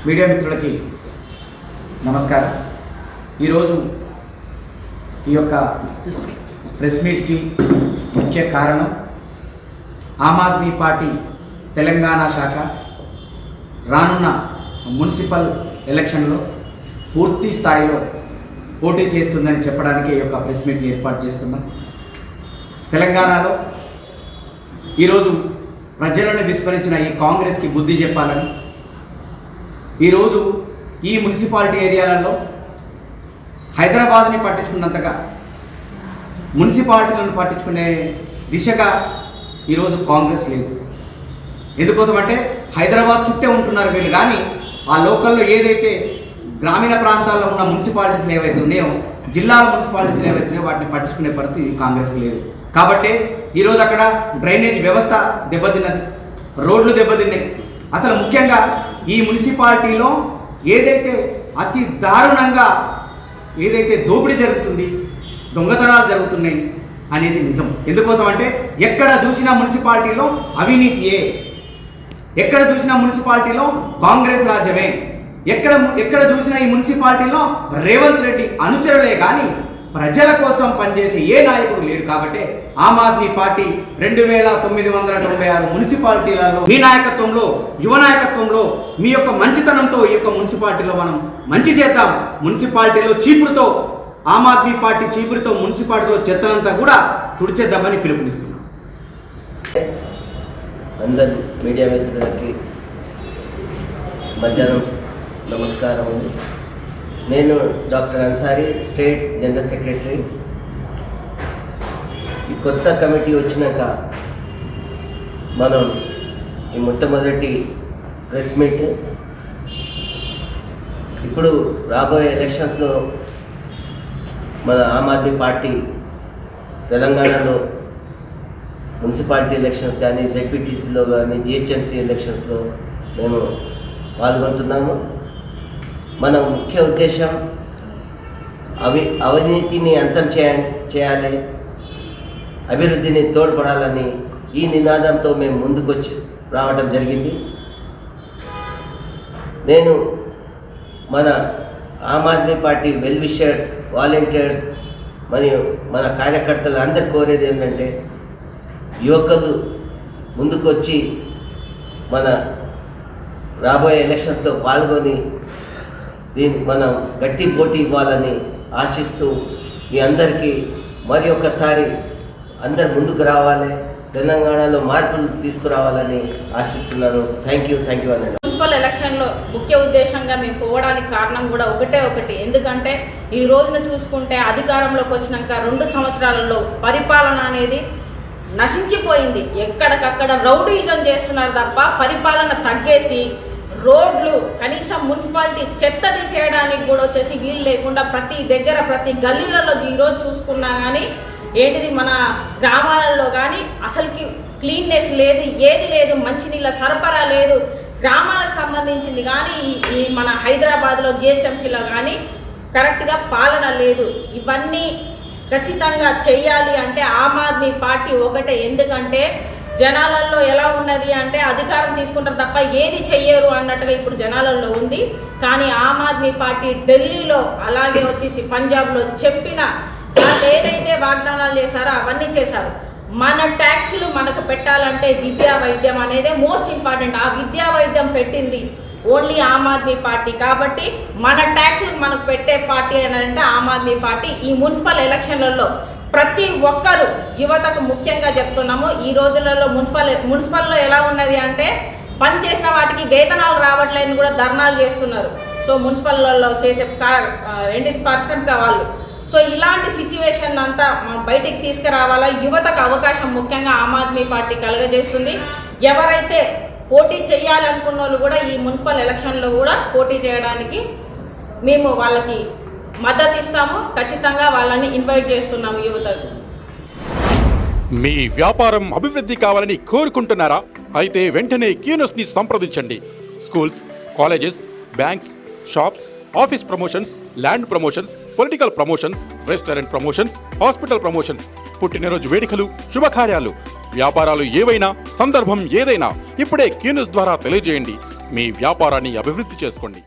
Media మిత్రులకి నమస్కారం. ఈరోజు ఈ యొక్క ప్రెస్ మీట్కి ముఖ్య కారణం ఆమ్ ఆద్మీ పార్టీ తెలంగాణ శాఖ రానున్న మున్సిపల్ ఎలక్షన్లో పూర్తి స్థాయిలో పోటీ చేస్తుందని చెప్పడానికి ఈ యొక్క ప్రెస్ మీట్ని ఏర్పాటు చేస్తున్నాం. తెలంగాణలో ఈరోజు ప్రజలను విస్మరించిన ఈ కాంగ్రెస్కి బుద్ధి చెప్పాలని ఈరోజు ఈ మున్సిపాలిటీ ఏరియాలలో హైదరాబాద్ని పట్టించుకున్నంతగా మున్సిపాలిటీలను పట్టించుకునే దిశగా ఈరోజు కాంగ్రెస్ లేదు. ఎందుకోసం అంటే హైదరాబాద్ చుట్టే ఉంటున్నారు వీళ్ళు, కానీ ఆ లోకల్లో ఏదైతే గ్రామీణ ప్రాంతాల్లో ఉన్న మున్సిపాలిటీస్లు ఏవైతే ఉన్నాయో, జిల్లాల మున్సిపాలిటీస్లు ఏవైతే ఉన్నాయో వాటిని పట్టించుకునే పరిస్థితి కాంగ్రెస్కి లేదు. కాబట్టి ఈరోజు అక్కడ డ్రైనేజ్ వ్యవస్థ దెబ్బతిన్నది, రోడ్లు దెబ్బతిన్నాయి. అసలు ముఖ్యంగా ఈ మున్సిపాలిటీలో ఏదైతే అతి దారుణంగా ఏదైతే దోపిడీ జరుగుతుంది, దొంగతనాలు జరుగుతున్నాయి అనేది నిజం. ఎందుకోసం అంటే ఎక్కడ చూసినా మున్సిపాలిటీలో అవినీతియే, ఎక్కడ చూసినా మున్సిపాలిటీలో కాంగ్రెస్ రాజ్యమే, ఎక్కడ చూసినా ఈ మున్సిపాలిటీలో రేవంత్ రెడ్డి అనుచరులే కానీ ప్రజల కోసం పనిచేసే ఏ నాయకుడు లేరు. కాబట్టి ఆమ్ ఆద్మీ పార్టీ 2996 మున్సిపాలిటీలలో మీ నాయకత్వంలో, యువ నాయకత్వంలో, మీ యొక్క మంచితనంతో ఈ యొక్క మున్సిపాలిటీలో మనం మంచి చేద్దాం. మున్సిపాలిటీలో చీపురుతో, ఆమ్ ఆద్మీ పార్టీ చీపురుతో మున్సిపాలిటీలో చెత్తనంతా కూడా తుడిచేద్దామని పిలుపునిస్తున్నాం. అందరు మీడియా మిత్రులకి మధ్యాహ్నం నమస్కారం. నేను doctor Ansari, state general secretary. ఈ కొత్త కమిటీ వచ్చినాక మనం ఈ మొట్టమొదటి ప్రెస్ మీట్ ఇప్పుడు రాబోయే ఎలక్షన్స్లో మన ఆమ్ ఆద్మీ పార్టీ తెలంగాణలో మున్సిపాలిటీ ఎలక్షన్స్ కానీ, జెడ్పీటీసీలో కానీ, జిహెచ్ఎంసీ ఎలక్షన్స్లో మేము పాల్గొంటున్నాము. మన ముఖ్య ఉద్దేశం అవినీతిని అంతం చేయాలి, అభివృద్ధిని తోడ్పడాలని ఈ నినాదంతో మేము ముందుకొచ్చి రావడం జరిగింది. నేను మన Aam Aadmi Party well wishers, volunteers మరియు మన కార్యకర్తలు అందరు కోరేది ఏంటంటే యువకులు ముందుకొచ్చి మన రాబోయే ఎలక్షన్స్లో పాల్గొని దీన్ని మనం గట్టి పోటీ ఇవ్వాలని ఆశిస్తూ మీ అందరికీ మరి ఒక్కసారి అందరు ముందుకు రావాలి, తెలంగాణలో మార్పులు తీసుకురావాలని ఆశిస్తున్నాను. థ్యాంక్ యూ అనండి. మున్సిపల్ ఎలక్షన్లో ముఖ్య ఉద్దేశంగా మేము పోవడానికి కారణం కూడా ఒకటి. ఎందుకంటే ఈ రోజున చూసుకుంటే అధికారంలోకి వచ్చినాక 2 సంవత్సరాలలో పరిపాలన అనేది నశించిపోయింది. ఎక్కడికక్కడ రౌడీజం చేస్తున్నారు తప్ప పరిపాలన తగ్గేసి రోడ్లు, కనీసం మున్సిపాలిటీ చెత్త తీసేయడానికి కూడా వచ్చేసి వీలు లేకుండా ప్రతి దగ్గర, ప్రతి గల్లీలలో ఈరోజు చూసుకున్నా కానీ ఏంటిది మన గ్రామాలలో కానీ అసలుకి క్లీన్నెస్ లేదు, ఏది లేదు, మంచినీళ్ళ సరఫరా లేదు, గ్రామాలకు సంబంధించింది కానీ ఈ మన హైదరాబాద్లో జిహెచ్ఎంసీలో కానీ కరెక్ట్గా పాలన లేదు. ఇవన్నీ ఖచ్చితంగా చెయ్యాలి అంటే ఆమ్ ఆద్మీ పార్టీ ఒకటే. ఎందుకంటే జనాలలో ఎలా ఉన్నది అంటే అధికారం తీసుకుంటారు తప్ప ఏది చెయ్యరు అన్నట్టుగా ఇప్పుడు జనాలలో ఉంది. కానీ ఆమ్ ఆద్మీ పార్టీ ఢిల్లీలో అలాగే వచ్చేసి పంజాబ్లో చెప్పిన వాళ్ళు ఏదైతే వాగ్దానాలు చేశారో అవన్నీ చేశారు. మన ట్యాక్సులు మనకు పెట్టాలంటే విద్యా వైద్యం అనేది మోస్ట్ ఇంపార్టెంట్. ఆ విద్యా వైద్యం పెట్టింది ఓన్లీ ఆమ్ ఆద్మీ పార్టీ. కాబట్టి మన ట్యాక్సులు మనకు పెట్టే పార్టీ అంటే ఆమ్ ఆద్మీ పార్టీ. ఈ మున్సిపల్ ఎలక్షన్లలో ప్రతి ఒక్కరు యువతకు ముఖ్యంగా చెప్తున్నాము, ఈ రోజులలో మున్సిపల్లో ఎలా ఉన్నది అంటే పని చేసిన వాటికి వేతనాలు రావట్లేదని కూడా ధర్నాలు చేస్తున్నారు. సో మున్సిపల్లో చేసే పారిశ్రామిక వాళ్ళు. సో ఇలాంటి సిచ్యువేషన్ అంతా బయటికి తీసుకురావాలా, యువతకు అవకాశం ముఖ్యంగా ఆమ్ ఆద్మీ పార్టీ కలుగజేస్తుంది. ఎవరైతే పోటీ చేయాలనుకున్న వాళ్ళు కూడా ఈ మున్సిపల్ ఎలక్షన్లో కూడా పోటీ చేయడానికి మేము వాళ్ళకి మద్దతు ఇస్తాము. ఖచ్చితంగా వాళ్ళని ఇన్వైట్ చేస్తున్నాము యువతకు. మీ వ్యాపారం అభివృద్ధి కావాలని కోరుకుంటున్నారా? అయితే వెంటనే క్యూనస్ని సంప్రదించండి. Schools, colleges, banks, shops, office promotions, land promotions, political promotions, restaurant promotions, hospital promotions, పుట్టినరోజు వేడుకలు, శుభకార్యాలు, వ్యాపారాలు ఏవైనా, సందర్భం ఏదైనా ఇప్పుడే క్యూనస్ ద్వారా తెలియజేయండి. మీ వ్యాపారాన్ని అభివృద్ధి చేసుకోండి.